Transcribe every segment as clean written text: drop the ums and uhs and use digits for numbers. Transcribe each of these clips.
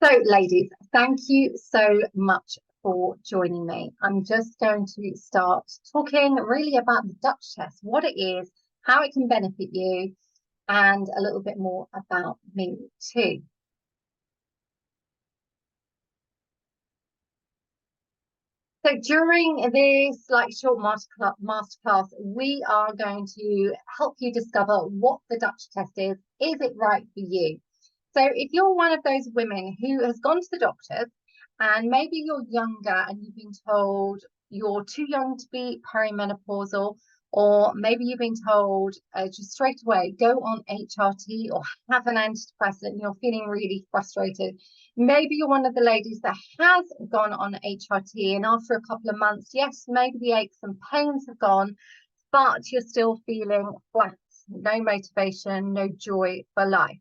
So, ladies, thank you so much for joining me. I'm just going to start talking really about the Dutch test, what it is, how it can benefit you, and a little bit more about me too. So during this short masterclass, we are going to help you discover what the Dutch test is it right for you? So if you're one of those women who has gone to the doctors and maybe you're younger and you've been told you're too young to be perimenopausal, or maybe you've been told just straight away, go on HRT or have an antidepressant, and you're feeling really frustrated. Maybe you're one of the ladies that has gone on HRT, and after a couple of months, yes, maybe the aches and pains have gone, but you're still feeling flat, no motivation, no joy for life.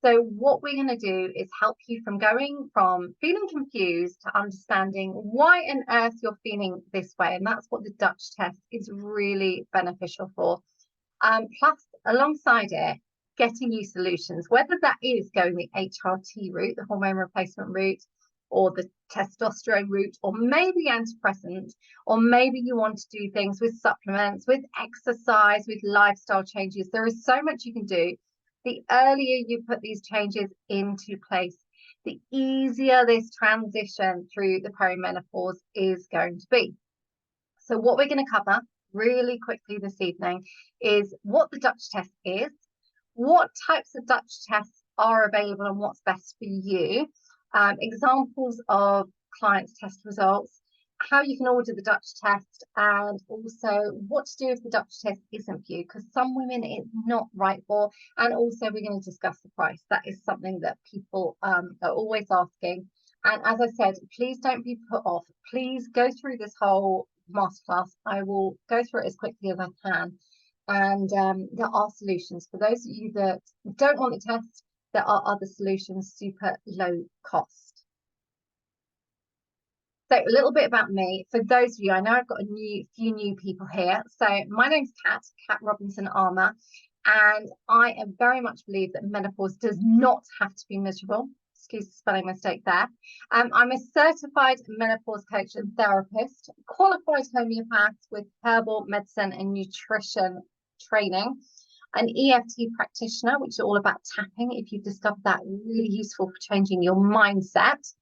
So what we're going to do is help you from going from feeling confused to understanding why on earth you're feeling this way. And that's what the Dutch test is really beneficial for. Plus, alongside it, getting you solutions, whether that is going the HRT route, the hormone replacement route, or the testosterone route, or maybe antidepressant, or maybe you want to do things with supplements, with exercise, with lifestyle changes. There is so much you can do. The earlier you put these changes into place, the easier this transition through the perimenopause is going to be. So what we're going to cover really quickly this evening is what the Dutch test is, what types of Dutch tests are available and what's best for you, examples of clients' test results, how you can order the Dutch test, and also what to do if the Dutch test isn't for you, because some women it's not right for. And also we're going to discuss the price. That is something that people are always asking. And as I said, please don't be put off. Please go through this whole masterclass. I will go through it as quickly as I can. And there are solutions. For those of you that don't want the test, there are other solutions, super low cost. So a little bit about me. For those of you, I know I've got few new people here. So my name's Kat Robinson Armour, and I am very much believe that menopause does not have to be miserable. Excuse the spelling mistake there. I'm a certified menopause coach and therapist, qualified homeopath with herbal medicine and nutrition training, an EFT practitioner, which is all about tapping. If you've discovered that, really useful for changing your mindset.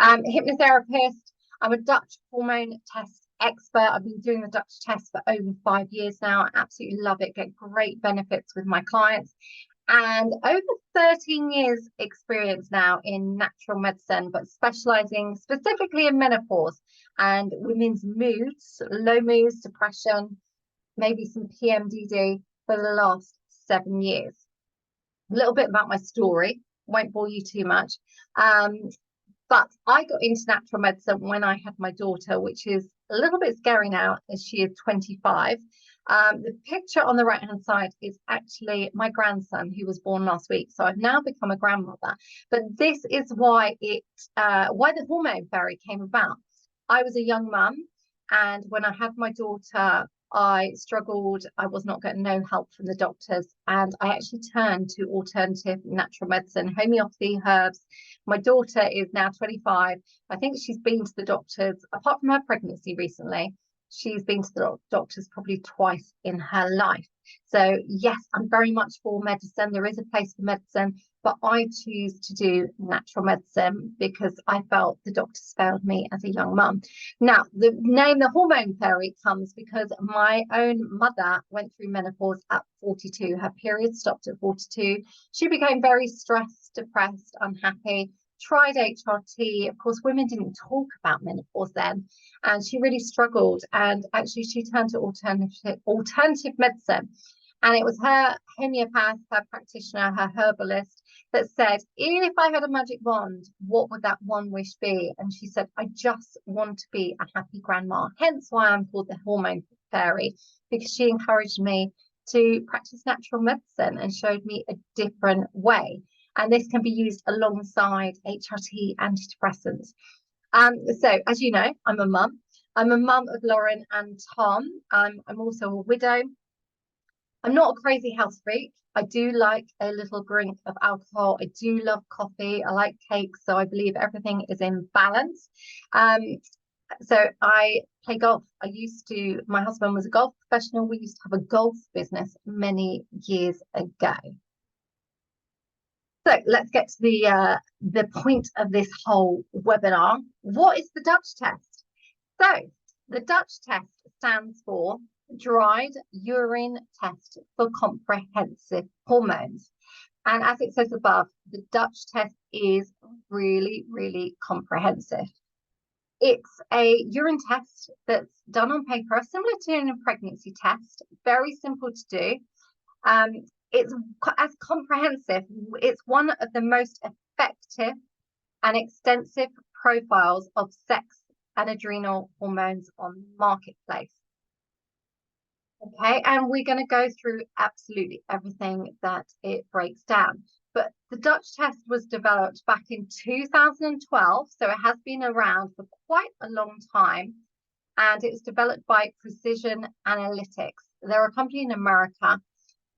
Hypnotherapist. I'm a Dutch hormone test expert. I've been doing the Dutch test for over 5 years now. I absolutely love it, get great benefits with my clients. And over 13 years experience now in natural medicine, but specializing specifically in menopause and women's moods, low moods, depression, maybe some PMDD for the last 7 years. A little bit about my story, won't bore you too much. But I got into natural medicine when I had my daughter, which is a little bit scary now as she is 25. The picture on the right-hand side is actually my grandson who was born last week. So I've now become a grandmother. But this is why why the hormone fairy came about. I was a young mum, and when I had my daughter, I struggled. I was not getting no help from the doctors, and I actually turned to alternative natural medicine, homeopathy, herbs. My daughter is now 25. I think she's been to the doctors, apart from her pregnancy recently, she's been to the doctors probably twice in her life. So yes, I'm very much for medicine. There is a place for medicine, but I choose to do natural medicine because I felt the doctors failed me as a young mum. Now, the name the hormone fairy comes because my own mother went through menopause at 42. Her period stopped at 42. She became very stressed, depressed, unhappy, tried HRT. Of course, women didn't talk about menopause then, and she really struggled. And actually, she turned to alternative medicine. And it was her homeopath, her practitioner, her herbalist that said, if I had a magic wand, what would that one wish be? And she said, I just want to be a happy grandma. Hence why I'm called the hormone fairy, because she encouraged me to practice natural medicine and showed me a different way. And this can be used alongside HRT antidepressants. So as you know, I'm a mum. I'm a mum of Lauren and Tom. I'm also a widow. I'm not a crazy health freak. I do like a little drink of alcohol. I do love coffee. I like cakes. So I believe everything is in balance. Um, so I play golf. My husband was a golf professional. We used to have a golf business many years ago. So let's get to the point of this whole webinar. What is the Dutch test? So the Dutch test stands for Dried Urine Test for Comprehensive Hormones. And as it says above, the Dutch test is really, really comprehensive. It's a urine test that's done on paper, similar to a pregnancy test, very simple to do. It's as comprehensive. It's one of the most effective and extensive profiles of sex and adrenal hormones on the marketplace. Okay, and we're going to go through absolutely everything that it breaks down. But the Dutch test was developed back in 2012, so it has been around for quite a long time. And it was developed by Precision Analytics. They're a company in America,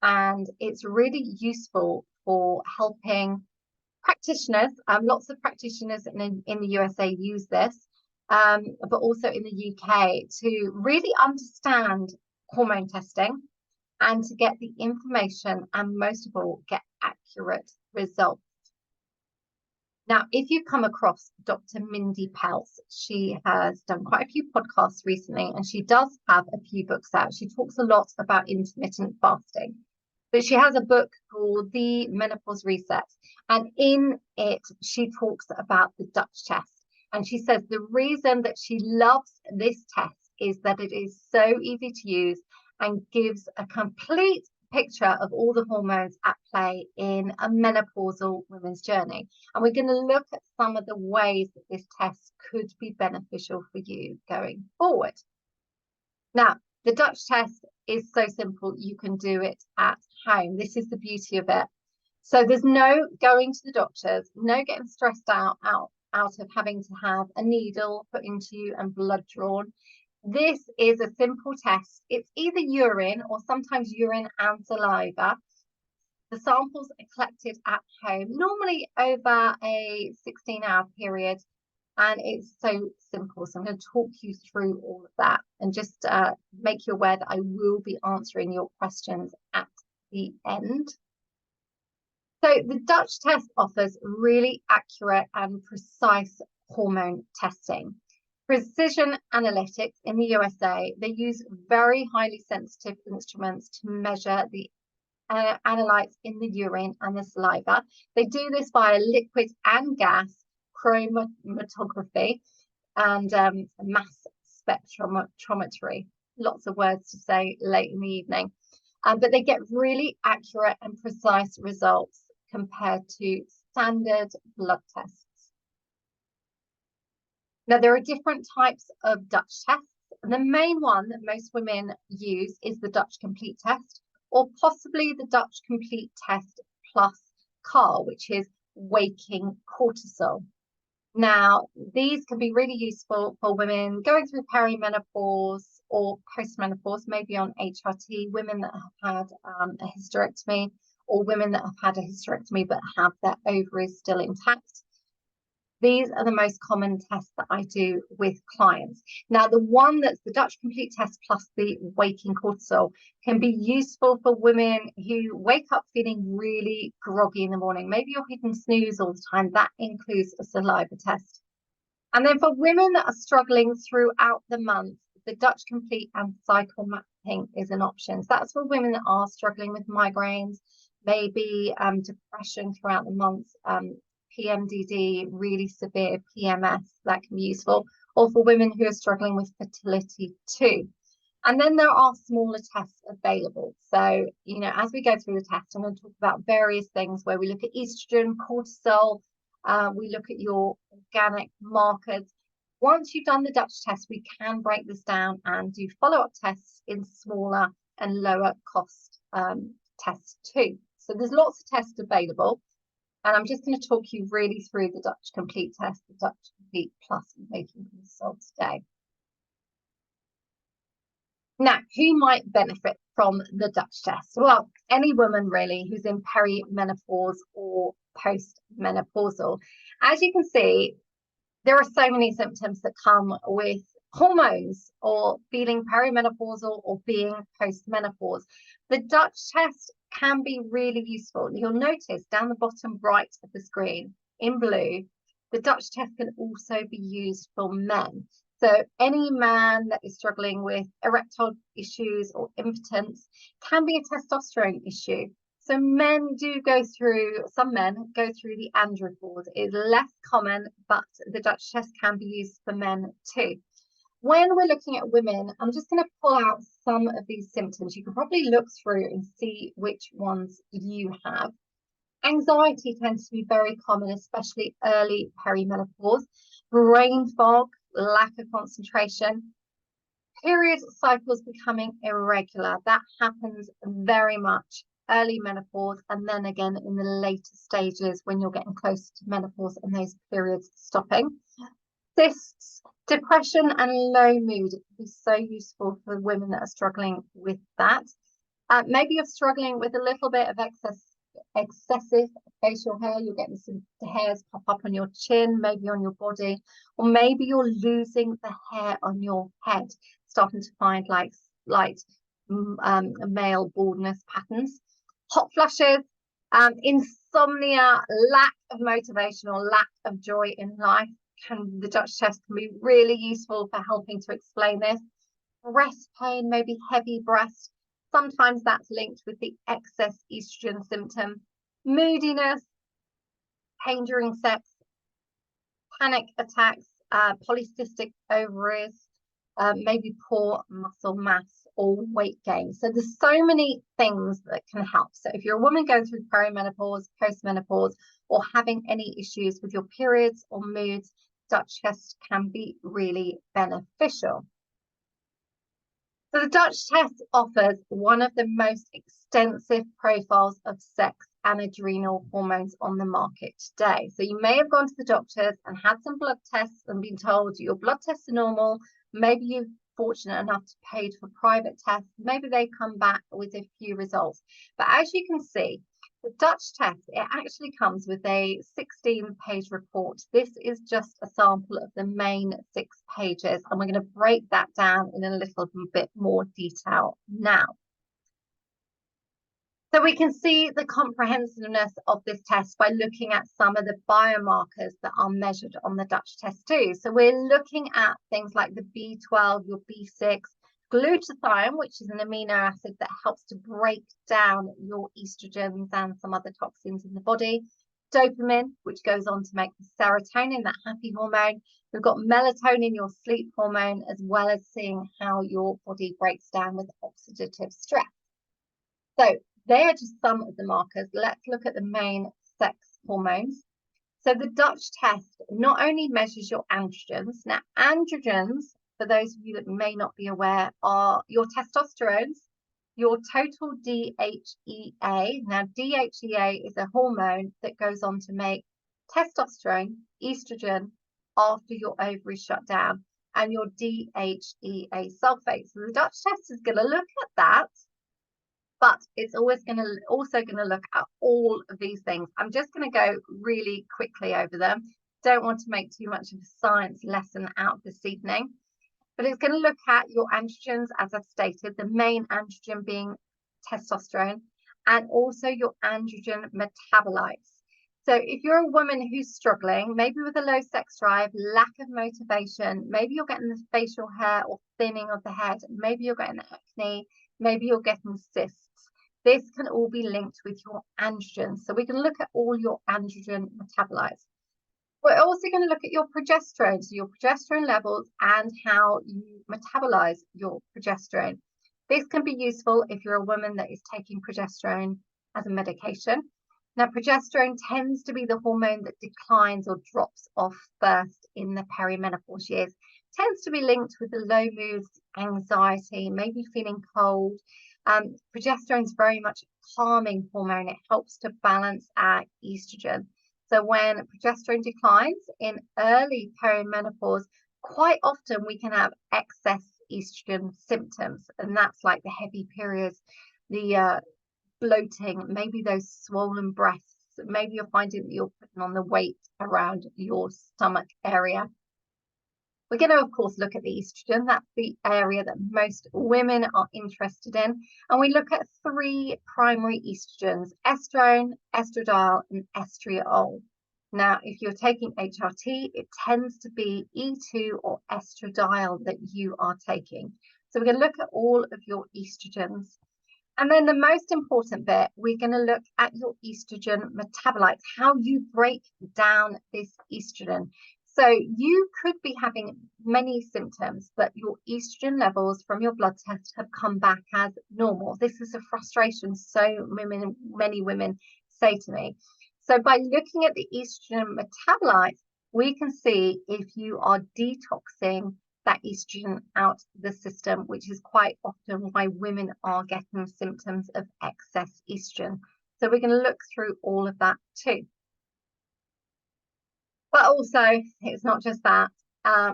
and it's really useful for helping practitioners. Lots of practitioners in the USA use this, but also in the UK, to really understand hormone testing and to get the information and most of all get accurate results. Now, if you come across Dr. Mindy Pelz, she has done quite a few podcasts recently, and she does have a few books out. She talks a lot about intermittent fasting, but she has a book called The Menopause Reset, and in it she talks about the Dutch test. And she says the reason that she loves this test is that it is so easy to use and gives a complete picture of all the hormones at play in a menopausal woman's journey. And we're going to look at some of the ways that this test could be beneficial for you going forward. Now, the Dutch test is so simple, you can do it at home. This is the beauty of it. So there's no going to the doctors, no getting stressed out of having to have a needle put into you and blood drawn. This is a simple test. It's either urine or sometimes urine and saliva. The samples are collected at home, normally over a 16-hour period, and it's so simple. So I'm going to talk you through all of that and just make you aware that I will be answering your questions at the end. So the Dutch test offers really accurate and precise hormone testing. Precision Analytics in the USA, they use very highly sensitive instruments to measure the analytes in the urine and the saliva. They do this via liquid and gas chromatography and mass spectrometry. Lots of words to say late in the evening. But they get really accurate and precise results compared to standard blood tests. Now, there are different types of Dutch tests. The main one that most women use is the Dutch Complete Test, or possibly the Dutch Complete Test plus CAR, which is waking cortisol. Now, these can be really useful for women going through perimenopause or postmenopause, maybe on HRT, women that have had a hysterectomy, or women that have had a hysterectomy but have their ovaries still intact. These are the most common tests that I do with clients. Now, the one that's the Dutch Complete Test plus the waking cortisol can be useful for women who wake up feeling really groggy in the morning. Maybe you're hitting snooze all the time. That includes a saliva test. And then for women that are struggling throughout the month, the Dutch Complete and cycle mapping is an option. So that's for women that are struggling with migraines, maybe depression throughout the month, PMDD, really severe PMS, that can be useful, or for women who are struggling with fertility too. And then there are smaller tests available. So, you know, as we go through the test, I'm going to talk about various things where we look at estrogen, cortisol, we look at your organic markers. Once you've done the Dutch test, we can break this down and do follow-up tests in smaller and lower cost tests too. So there's lots of tests available. And I'm just going to talk you really through the Dutch Complete Test, the Dutch Complete Plus, and waking cortisol today. Now, who might benefit from the Dutch test? Well, any woman really who's in perimenopause or postmenopausal. As you can see, there are so many symptoms that come with hormones or feeling perimenopausal or being postmenopause. The Dutch test can be really useful. You'll notice down the bottom right of the screen in blue, the Dutch test can also be used for men. So any man that is struggling with erectile issues or impotence can be a testosterone issue. So men do go through, some men go through the andropause. It is less common, but the Dutch test can be used for men too. When we're looking at women, I'm just going to pull out some of these symptoms. You can probably look through and see which ones you have. Anxiety tends to be very common, especially early perimenopause. Brain fog, lack of concentration. Period cycles becoming irregular. That happens very much early menopause and then again in the later stages when you're getting closer to menopause and those periods stopping. Cysts, depression and low mood. It can be so useful for women that are struggling with that. Maybe you're struggling with a little bit of excessive facial hair. You're getting some hairs pop up on your chin, maybe on your body, or maybe you're losing the hair on your head, starting to find like light male baldness patterns. Hot flushes, insomnia, lack of motivation or lack of joy in life. The Dutch test can be really useful for helping to explain this. Breast pain, maybe heavy breast. Sometimes that's linked with the excess estrogen symptom. Moodiness, pain during sex, panic attacks, polycystic ovaries, maybe poor muscle mass or weight gain. So there's so many things that can help. So if you're a woman going through perimenopause, postmenopause, or having any issues with your periods or moods, Dutch test can be really beneficial. So the Dutch test offers one of the most extensive profiles of sex and adrenal hormones on the market today. So you may have gone to the doctors and had some blood tests and been told your blood tests are normal. Maybe you're fortunate enough to pay for private tests. Maybe they come back with a few results. But as you can see, the Dutch test, it actually comes with a 16-page report. This is just a sample of the main 6 pages, and we're going to break that down in a little bit more detail now. So we can see the comprehensiveness of this test by looking at some of the biomarkers that are measured on the Dutch test too. So we're looking at things like the B12, your B6, glutathione, which is an amino acid that helps to break down your estrogens and some other toxins in the body. Dopamine, which goes on to make the serotonin, that happy hormone. We've got melatonin, your sleep hormone, as well as seeing how your body breaks down with oxidative stress. So they are just some of the markers. Let's look at the main sex hormones. So the Dutch test not only measures your androgens. Now, androgens, for those of you that may not be aware, are your testosterones, your total DHEA. Now, DHEA is a hormone that goes on to make testosterone, estrogen, after your ovaries shut down, and your DHEA sulfate. So the Dutch test is going to look at that, but it's also going to look at all of these things. I'm just going to go really quickly over them. Don't want to make too much of a science lesson out this evening, but it's going to look at your androgens, as I've stated, the main androgen being testosterone, and also your androgen metabolites. So if you're a woman who's struggling, maybe with a low sex drive, lack of motivation, maybe you're getting the facial hair or thinning of the head, maybe you're getting acne, maybe you're getting cysts. This can all be linked with your androgens. So we can look at all your androgen metabolites. We're also going to look at your progesterone, so your progesterone levels and how you metabolize your progesterone. This can be useful if you're a woman that is taking progesterone as a medication. Now, progesterone tends to be the hormone that declines or drops off first in the perimenopause years. It tends to be linked with the low moods, anxiety, maybe feeling cold. Progesterone is very much a calming hormone. It helps to balance our estrogen. So when progesterone declines in early perimenopause, quite often we can have excess estrogen symptoms, and that's like the heavy periods, the bloating, maybe those swollen breasts, maybe you're finding that you're putting on the weight around your stomach area. We're going to, of course, look at the estrogen. That's the area that most women are interested in. And we look at 3 primary estrogens: estrone, estradiol, and estriol. Now, if you're taking HRT, it tends to be E2 or estradiol that you are taking. So we're going to look at all of your estrogens. And then the most important bit, we're going to look at your estrogen metabolites, how you break down this estrogen. So you could be having many symptoms, but your estrogen levels from your blood test have come back as normal. This is a frustration many women say to me. So by looking at the estrogen metabolites, we can see if you are detoxing that estrogen out of the system, which is quite often why women are getting symptoms of excess estrogen. So we're going to look through all of that too. But also, it's not just that.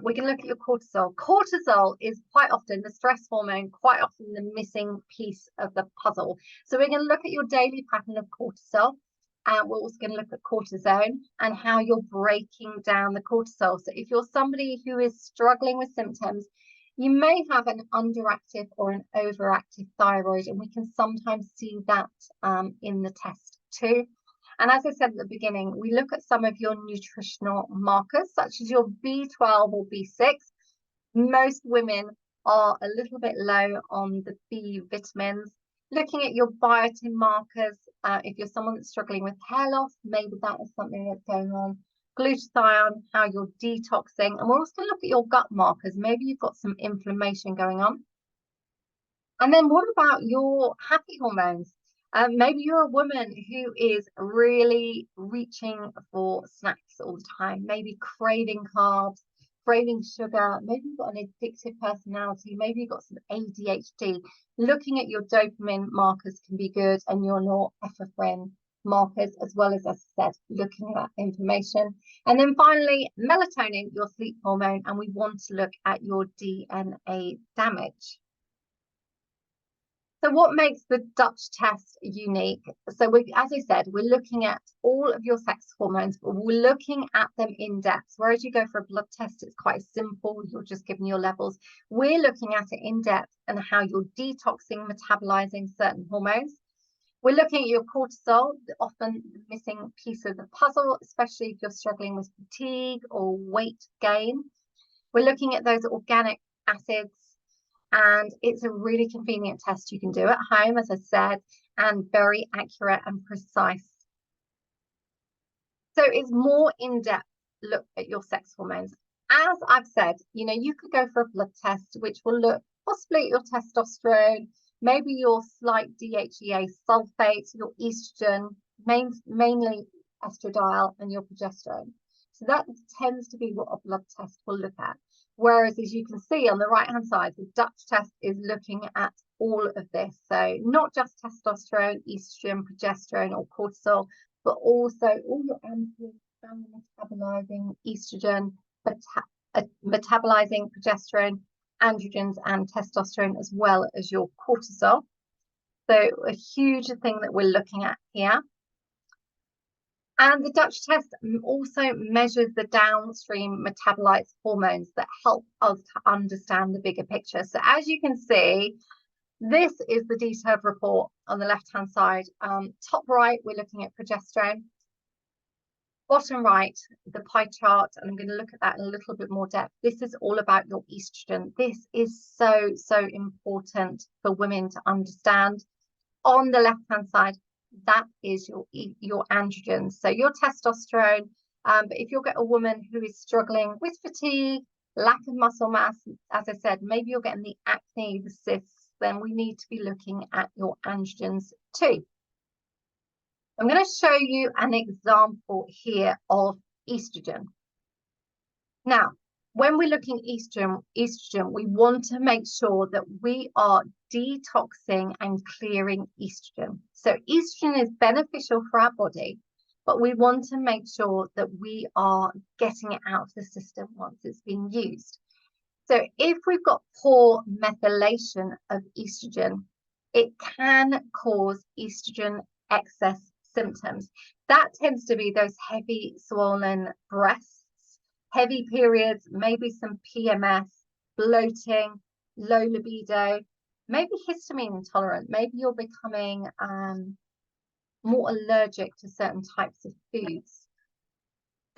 We can look at your cortisol. Cortisol is quite often the stress hormone, quite often the missing piece of the puzzle. So we're going to look at your daily pattern of cortisol. And we're also going to look at cortisone and how you're breaking down the cortisol. So if you're somebody who is struggling with symptoms, you may have an underactive or an overactive thyroid, and we can sometimes see that in the test too. And as I said at the beginning, we look at some of your nutritional markers, such as your B12 or B6. Most women are a little bit low on the B vitamins. Looking at your biotin markers, if you're someone that's struggling with hair loss, maybe that is something that's going on. Glutathione, how you're detoxing. And we're also going to look at your gut markers. Maybe you've got some inflammation going on. And then what about your happy hormones? Maybe you're a woman who is really reaching for snacks all the time, maybe craving carbs, craving sugar, maybe you've got an addictive personality, maybe you've got some ADHD. Looking at your dopamine markers can be good, and your norepinephrine markers, as well as I said, looking at inflammation. And then finally, melatonin, your sleep hormone, and we want to look at your DNA damage. So what makes the Dutch test unique? So as I said, we're looking at all of your sex hormones, but we're looking at them in depth. Whereas you go for a blood test, it's quite simple. You're just giving your levels. We're looking at it in depth and how you're detoxing, metabolizing certain hormones. We're looking at your cortisol, often the missing piece of the puzzle, especially if you're struggling with fatigue or weight gain. We're looking at those organic acids. And it's a really convenient test you can do at home, as I said, and very accurate and precise. So it's more in-depth look at your sex hormones. As I've said, you could go for a blood test, which will look possibly at your testosterone, maybe your slight DHEA sulfate, your estrogen, mainly estradiol, and your progesterone. So that tends to be what a blood test will look at. Whereas, as you can see on the right-hand side, the Dutch test is looking at all of this. So not just testosterone, estrogen, progesterone, or cortisol, but also all your metabolizing estrogen, metabolizing progesterone, androgens, and testosterone, as well as your cortisol. So a huge thing that we're looking at here. And the Dutch test also measures the downstream metabolites hormones that help us to understand the bigger picture. So as you can see, this is the detailed report on the left-hand side. Top right, we're looking at progesterone. Bottom right, the pie chart, and I'm going to look at that in a little bit more depth. This is all about your estrogen. This is so important for women to understand. On the left-hand side, that is your androgens, so your testosterone. But if you've got a woman who is struggling with fatigue, lack of muscle mass, as I said, maybe you're getting the acne, the cysts, then we need to be looking at your androgens too. I'm going to show you an example here of estrogen. Now, when we're looking at estrogen, we want to make sure that we are detoxing and clearing estrogen. So estrogen is beneficial for our body, but we want to make sure that we are getting it out of the system once it's been used. So if we've got poor methylation of estrogen, it can cause estrogen excess symptoms. That tends to be those heavy swollen breasts, heavy periods, maybe some PMS, bloating, low libido, maybe histamine intolerant. Maybe you're becoming more allergic to certain types of foods.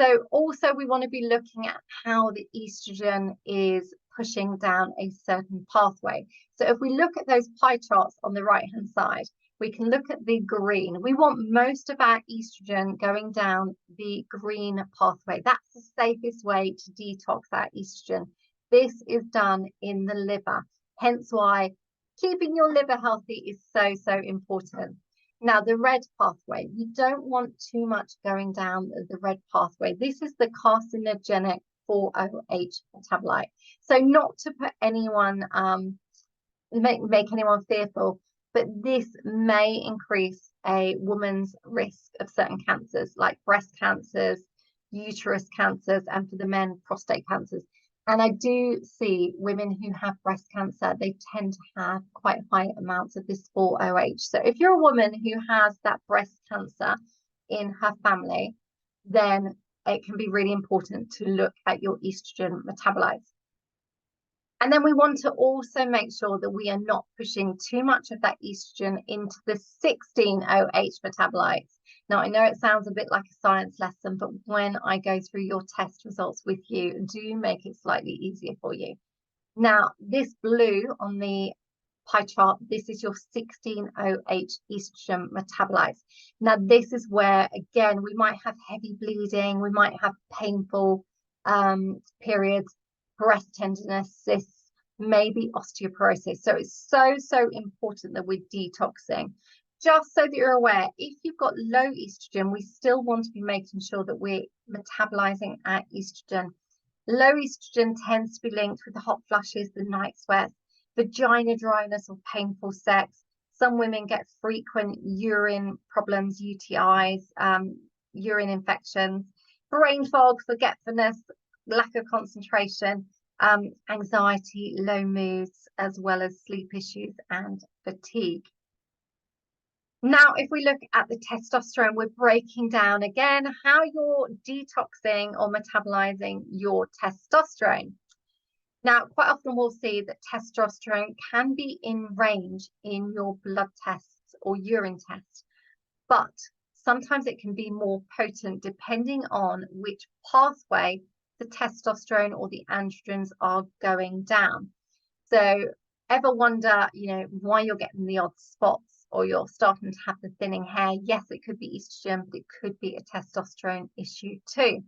So also we want to be looking at how the estrogen is pushing down a certain pathway. So if we look at those pie charts on the right hand side, we can look at the green. We want most of our estrogen going down the green pathway. That's the safest way to detox our estrogen. This is done in the liver, hence why keeping your liver healthy is so, so important. Now, the red pathway, we don't want too much going down the red pathway. This is the carcinogenic 4-OH metabolite. So not to put anyone, make anyone fearful, but this may increase a woman's risk of certain cancers like breast cancers, uterus cancers, and for the men, prostate cancers. And I do see women who have breast cancer, they tend to have quite high amounts of this 4-OH. So if you're a woman who has that breast cancer in her family, then it can be really important to look at your estrogen metabolites. And then we want to also make sure that we are not pushing too much of that estrogen into the 16-OH metabolites. Now, I know it sounds a bit like a science lesson, but when I go through your test results with you, do make it slightly easier for you. Now, this blue on the pie chart, this is your 16-OH estrogen metabolites. Now, this is where, again, we might have heavy bleeding, we might have painful periods, breast tenderness, cysts, maybe osteoporosis. So it's so, so important that we're detoxing. Just so that you're aware, if you've got low estrogen, we still want to be making sure that we're metabolizing our estrogen. Low estrogen tends to be linked with the hot flushes, the night sweats, vagina dryness or painful sex. Some women get frequent urine problems, UTIs, urine infections, brain fog, forgetfulness, lack of concentration, anxiety, low moods, as well as sleep issues and fatigue. Now, if we look at the testosterone, we're breaking down again how you're detoxing or metabolizing your testosterone. Now, quite often we'll see that testosterone can be in range in your blood tests or urine tests, but sometimes it can be more potent depending on which pathway the testosterone or the androgens are going down. So ever wonder, why you're getting the odd spots or you're starting to have the thinning hair? Yes, it could be estrogen, but it could be a testosterone issue too.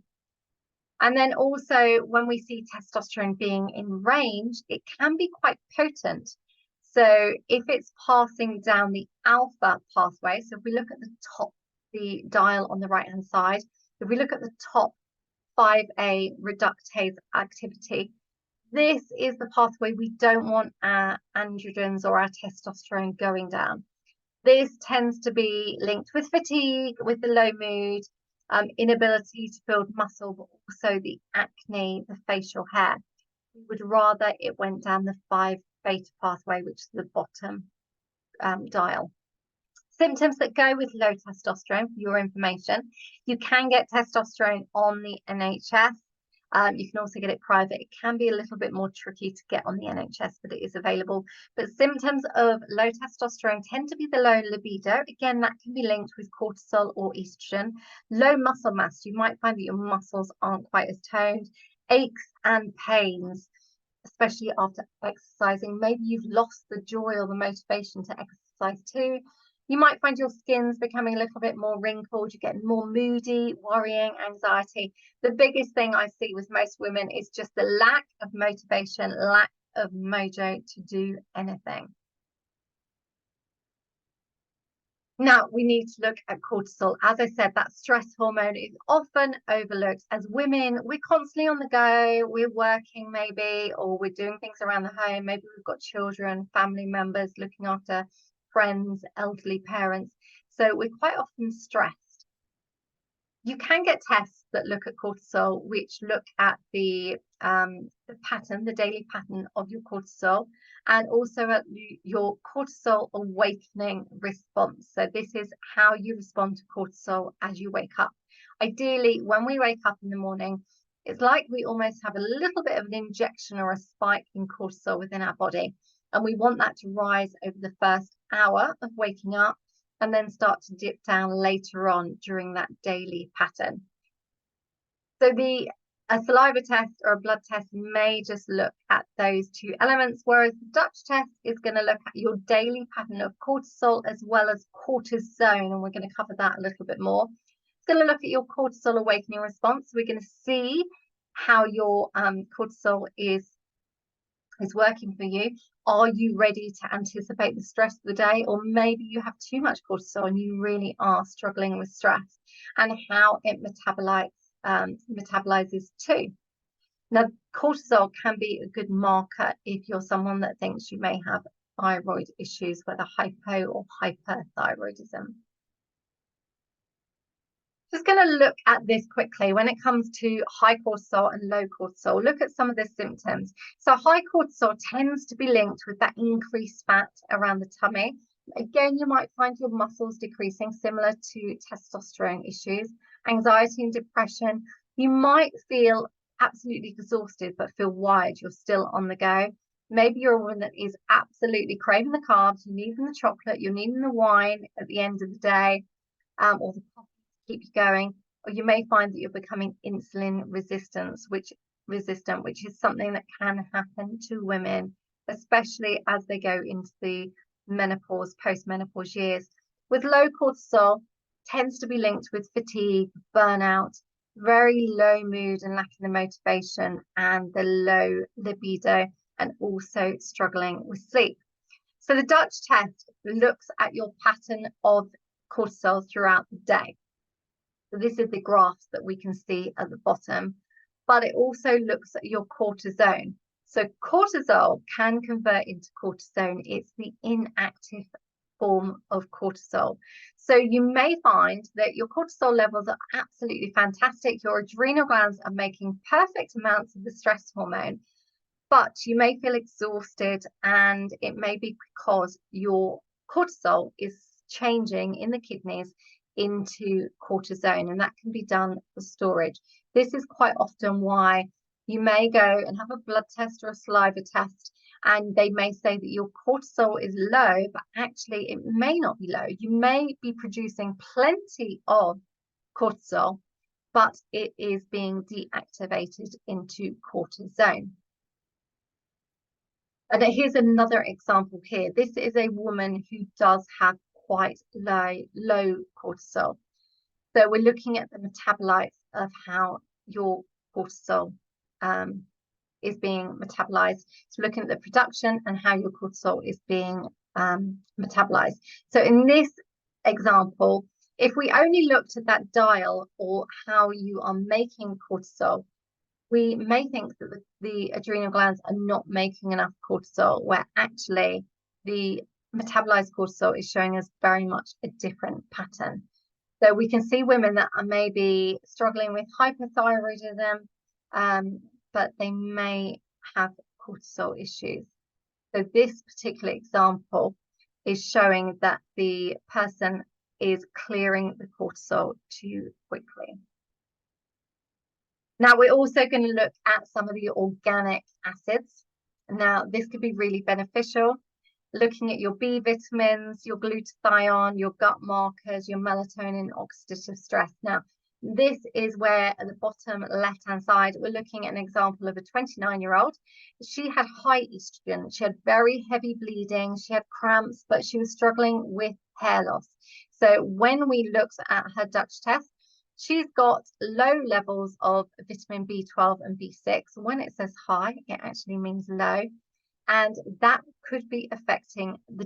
And then also when we see testosterone being in range, it can be quite potent. So if it's passing down the alpha pathway, so if we look at the top, the dial on the right hand side, if we look at the top 5A reductase activity, this is the pathway we don't want our androgens or our testosterone going down. This tends to be linked with fatigue, with the low mood, inability to build muscle, but also the acne, the facial hair. We would rather it went down the 5-beta pathway, which is the bottom dial. Symptoms that go with low testosterone, for your information, you can get testosterone on the NHS. You can also get it private. It can be a little bit more tricky to get on the NHS, but it is available. But symptoms of low testosterone tend to be the low libido. Again, that can be linked with cortisol or estrogen. Low muscle mass. You might find that your muscles aren't quite as toned. Aches and pains, especially after exercising. Maybe you've lost the joy or the motivation to exercise too. You might find your skin's becoming a little bit more wrinkled, you're getting more moody, worrying, anxiety. The biggest thing I see with most women is just the lack of motivation, lack of mojo to do anything. Now, we need to look at cortisol. As I said, that stress hormone is often overlooked. As women, we're constantly on the go, we're working maybe, or we're doing things around the home. Maybe we've got children, family members, looking after friends, elderly parents. So we're quite often stressed. You can get tests that look at cortisol, which look at the pattern, the daily pattern of your cortisol, and also at your cortisol awakening response. So this is how you respond to cortisol as you wake up. Ideally, when we wake up in the morning, it's like we almost have a little bit of an injection or a spike in cortisol within our body. And we want that to rise over the first hour of waking up and then start to dip down later on during that daily pattern. So a saliva test or a blood test may just look at those two elements, whereas the Dutch test is going to look at your daily pattern of cortisol as well as cortisone, and we're going to cover that a little bit more. It's going to look at your cortisol awakening response. We're going to see how your cortisol is working for you. Are you ready to anticipate the stress of the day? Or maybe you have too much cortisol and you really are struggling with stress, and how it metabolizes too. Now, cortisol can be a good marker if you're someone that thinks you may have thyroid issues, whether hypo or hyperthyroidism. Just going to look at this quickly when it comes to high cortisol and low cortisol. Look at some of the symptoms. So high cortisol tends to be linked with that increased fat around the tummy. Again, you might find your muscles decreasing, similar to testosterone issues, anxiety and depression. You might feel absolutely exhausted but feel wired. You're still on the go. Maybe you're a woman that is absolutely craving the carbs, you're needing the chocolate, you're needing the wine at the end of the day, or the coffee to keep you going. Or you may find that you're becoming insulin resistant, which is something that can happen to women, especially as they go into the menopause, post-menopause years. With low cortisol, tends to be linked with fatigue, burnout, very low mood and lacking the motivation, and the low libido, and also struggling with sleep. So the Dutch test looks at your pattern of cortisol throughout the day. So this is the graphs that we can see at the bottom, but it also looks at your cortisone. So cortisol can convert into cortisone. It's the inactive form of cortisol. So you may find that your cortisol levels are absolutely fantastic. Your adrenal glands are making perfect amounts of the stress hormone, but you may feel exhausted, and it may be because your cortisol is changing in the kidneys into cortisone, and that can be done for storage. This is quite often why you may go and have a blood test or a saliva test, and they may say that your cortisol is low, but actually it may not be low. You may be producing plenty of cortisol, but it is being deactivated into cortisone. And here's another example here. This is a woman who does have quite low cortisol. So we're looking at the metabolites of how your cortisol is being metabolized. So looking at the production and how your cortisol is being metabolized. So in this example, if we only looked at that dial or how you are making cortisol, we may think that the adrenal glands are not making enough cortisol, where actually the metabolized cortisol is showing us very much a different pattern. So we can see women that are maybe struggling with hypothyroidism, but they may have cortisol issues. So this particular example is showing that the person is clearing the cortisol too quickly. Now, we're also going to look at some of the organic acids. Now, this could be really beneficial. Looking at your B vitamins, your glutathione, your gut markers, your melatonin, oxidative stress. Now, this is where at the bottom left-hand side, we're looking at an example of a 29-year-old. She had high estrogen. She had very heavy bleeding. She had cramps, but she was struggling with hair loss. So when we looked at her Dutch test, she's got low levels of vitamin B12 and B6. When it says high, it actually means low. And that could be affecting the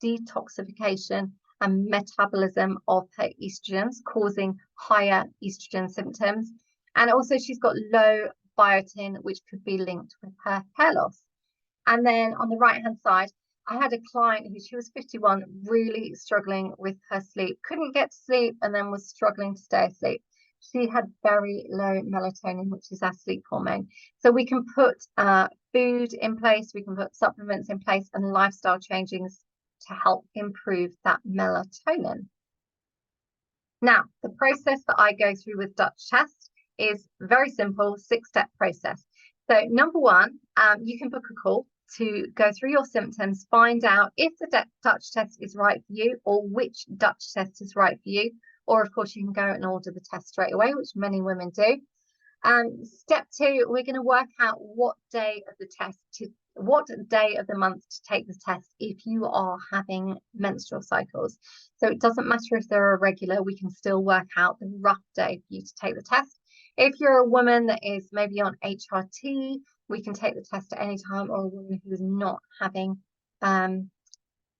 detoxification and metabolism of her estrogens, causing higher estrogen symptoms. And also she's got low biotin, which could be linked with her hair loss. And then on the right-hand side, I had a client who, she was 51, really struggling with her sleep, couldn't get to sleep, and then was struggling to stay asleep. She had very low melatonin, which is our sleep hormone. So we can put food in place, we can put supplements in place, and lifestyle changes to help improve that melatonin. Now, the process that I go through with Dutch test is very simple, 6-step process. So number one, you can book a call to go through your symptoms, find out if the Dutch test is right for you or which Dutch test is right for you. Or of course, you can go and order the test straight away, which many women do. Step two, we're going to work out what day of the month to take the test if you are having menstrual cycles. So it doesn't matter if they're irregular, we can still work out the rough day for you to take the test. If you're a woman that is maybe on HRT, we can take the test at any time, or a woman who is not having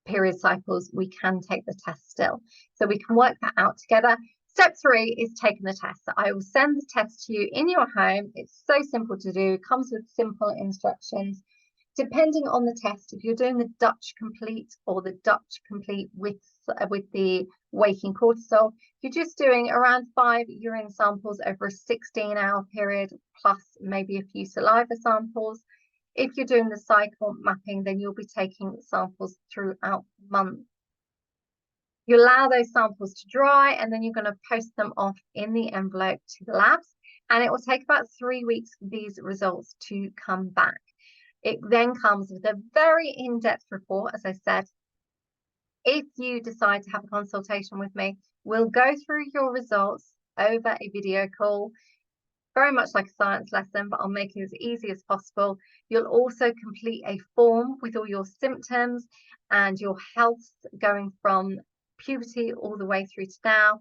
period cycles, we can take the test still. So we can work that out together. Step 3 is taking the test. So I will send the test to you in your home. It's so simple to do. It comes with simple instructions. Depending on the test, if you're doing the Dutch complete or the Dutch complete with the waking cortisol, you're just doing around 5 urine samples over a 16-hour period, plus maybe a few saliva samples. If you're doing the cycle mapping, then you'll be taking samples throughout the month. You allow those samples to dry, and then you're going to post them off in the envelope to the labs. And it will take about 3 weeks for these results to come back. It then comes with a very in-depth report, as I said. If you decide to have a consultation with me, we'll go through your results over a video call, very much like a science lesson, but I'll make it as easy as possible. You'll also complete a form with all your symptoms and your health going from puberty all the way through to now.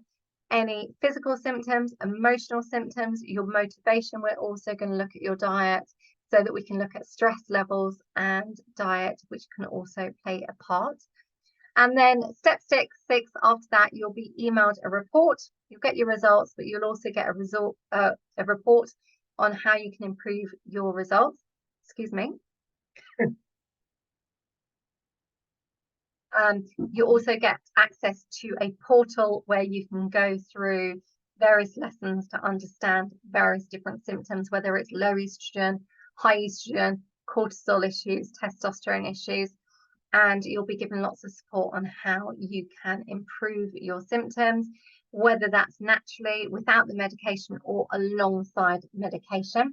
Any physical symptoms, emotional symptoms, your motivation. We're also going to look at your diet so that we can look at stress levels and diet, which can also play a part. And then step 6, after that, you'll be emailed a report. You'll get your results, but you'll also get a report on how you can improve your results. Excuse me. You also get access to a portal where you can go through various lessons to understand various different symptoms, whether it's low estrogen, high estrogen, cortisol issues, testosterone issues, and you'll be given lots of support on how you can improve your symptoms, whether that's naturally without the medication or alongside medication.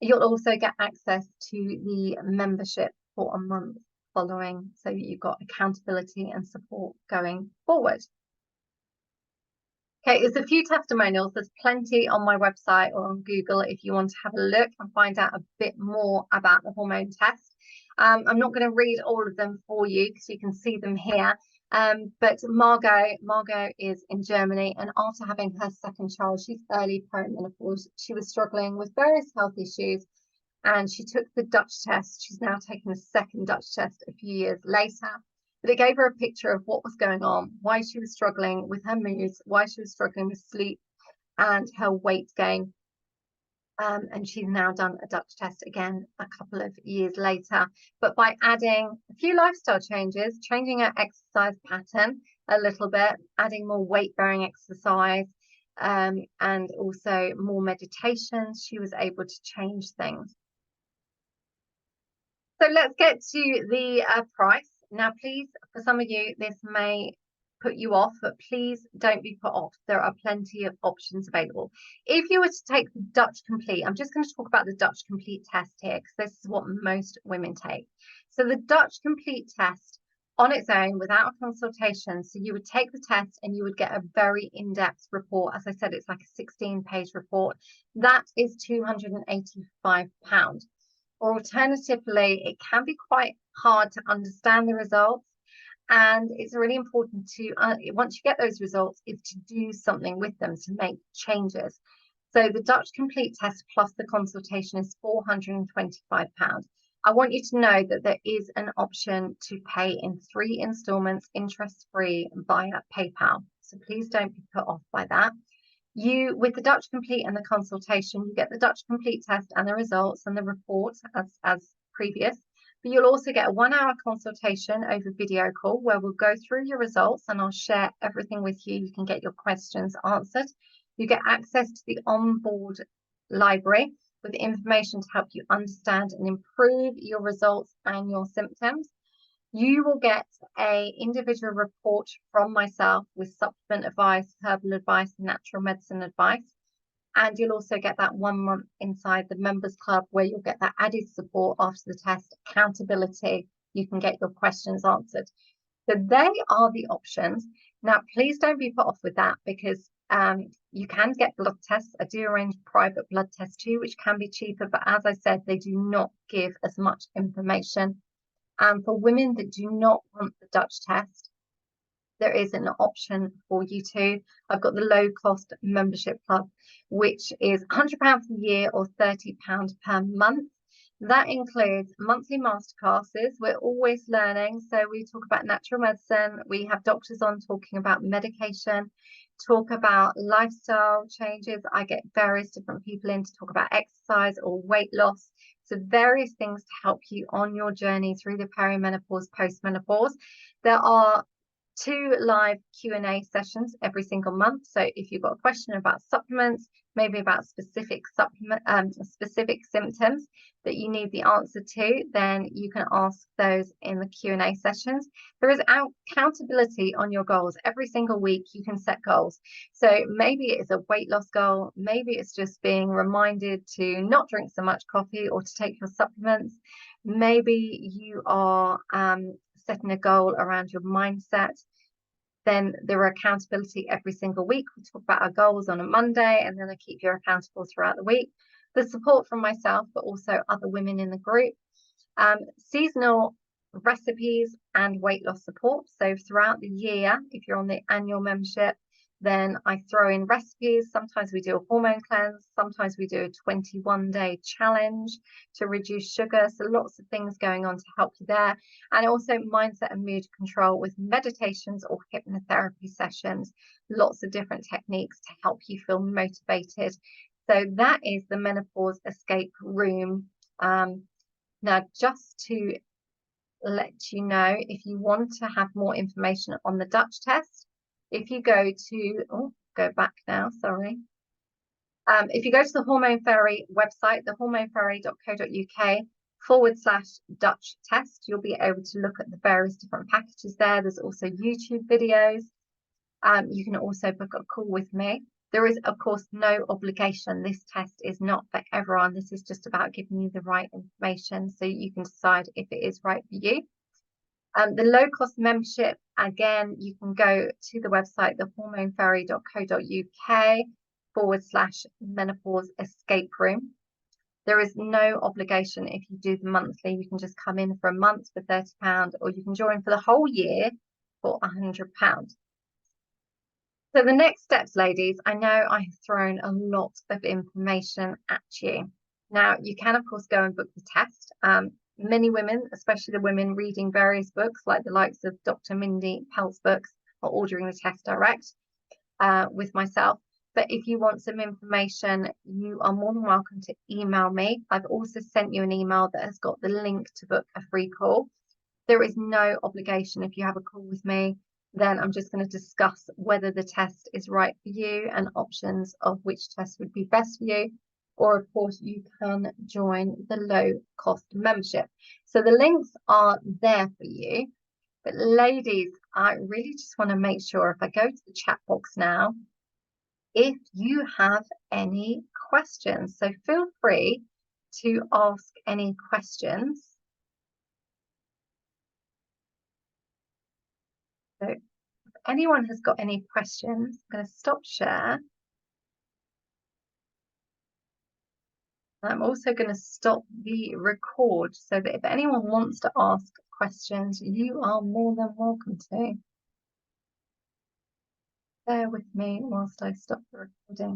You'll also get access to the membership for a month following, so you've got accountability and support going forward. Okay, there's a few testimonials. There's plenty on my website or on Google if you want to have a look and find out a bit more about the hormone test. I'm not going to read all of them for you because you can see them here. But Margot is in Germany, and after having her second child, she's early perimenopause. She was struggling with various health issues, and she took the Dutch test. She's now taken a second Dutch test a few years later. But it gave her a picture of what was going on, why she was struggling with her moods, why she was struggling with sleep and her weight gain. And she's now done a Dutch test again a couple of years later. But by adding a few lifestyle changes, changing her exercise pattern a little bit, adding more weight-bearing exercise, and also more meditation, she was able to change things. So let's get to the price. Now, please, for some of you, this may put you off, but please don't be put off. There are plenty of options available. If you were to take the Dutch Complete, I'm just going to talk about the Dutch Complete test here because this is what most women take. So the Dutch Complete test on its own without a consultation, so you would take the test and you would get a very in-depth report. As I said, it's like a 16-page report. That is £285. Or alternatively, it can be quite hard to understand the results. And it's really important to, once you get those results, is to do something with them to make changes. So the Dutch Complete test plus the consultation is £425. I want you to know that there is an option to pay in 3 installments, interest-free, via PayPal. So please don't be put off by that. With the Dutch Complete and the consultation, you get the Dutch Complete test and the results and the report as previous. But you'll also get a 1-hour consultation over video call where we'll go through your results and I'll share everything with you. You can get your questions answered. You get access to the onboard library with information to help you understand and improve your results and your symptoms. You will get an individual report from myself with supplement advice, herbal advice, and natural medicine advice. And you'll also get that 1 month inside the members club where you'll get that added support after the test, accountability. You can get your questions answered. So they are the options. Now, please don't be put off with that because you can get blood tests. I do arrange private blood tests too, which can be cheaper. But as I said, they do not give as much information. And for women that do not want the Dutch test, there is an option for you too. I've got the low cost membership club, which is £100 a year or £30 per month. That includes monthly masterclasses. We're always learning. So we talk about natural medicine. We have doctors on talking about medication, talk about lifestyle changes. I get various different people in to talk about exercise or weight loss. So various things to help you on your journey through the perimenopause, postmenopause. There are 2 live Q&A sessions every single month. So if you've got a question about supplements, maybe about specific symptoms that you need the answer to, then you can ask those in the Q&A sessions. There is accountability on your goals. Every single week you can set goals. So maybe it's a weight loss goal, maybe it's just being reminded to not drink so much coffee or to take your supplements. Maybe you are setting a goal around your mindset. Then there are accountability every single week. We talk about our goals on a Monday, and then I keep you accountable throughout the week. The support from myself, but also other women in the group. Seasonal recipes and weight loss support. So throughout the year, if you're on the annual membership, then I throw in recipes. Sometimes we do a hormone cleanse. Sometimes we do a 21-day challenge to reduce sugar. So lots of things going on to help you there. And also mindset and mood control with meditations or hypnotherapy sessions. Lots of different techniques to help you feel motivated. So that is the Menopause Escape Room. Now, just to let you know, if you want to have more information on the Dutch test, if you go to, go back now, sorry. If you go to the Hormone Fairy website, thehormonefairy.co.uk/Dutch test, you'll be able to look at the various different packages there. There's also YouTube videos. You can also book a call with me. There is, of course, no obligation. This test is not for everyone. This is just about giving you the right information so you can decide if it is right for you. The low-cost membership, again, you can go to the website, thehormonefairy.co.uk/menopause escape room. There is no obligation if you do the monthly. You can just come in for a month for £30, or you can join for the whole year for £100. So the next steps, ladies, I know I have thrown a lot of information at you. Now, you can, of course, go and book the test. Many women, especially the women reading various books, like the likes of Dr. Mindy Pelt's books, are ordering the test direct with myself. But if you want some information, you are more than welcome to email me. I've also sent you an email that has got the link to book a free call. There is no obligation. If you have a call with me, then I'm just going to discuss whether the test is right for you and options of which test would be best for you. Or, of course, you can join the low-cost membership. So the links are there for you. But, ladies, I really just want to make sure, if I go to the chat box now, if you have any questions. So feel free to ask any questions. So if anyone has got any questions, I'm going to stop share. I'm also going to stop the record so that if anyone wants to ask questions, you are more than welcome to. Bear with me whilst I stop the recording.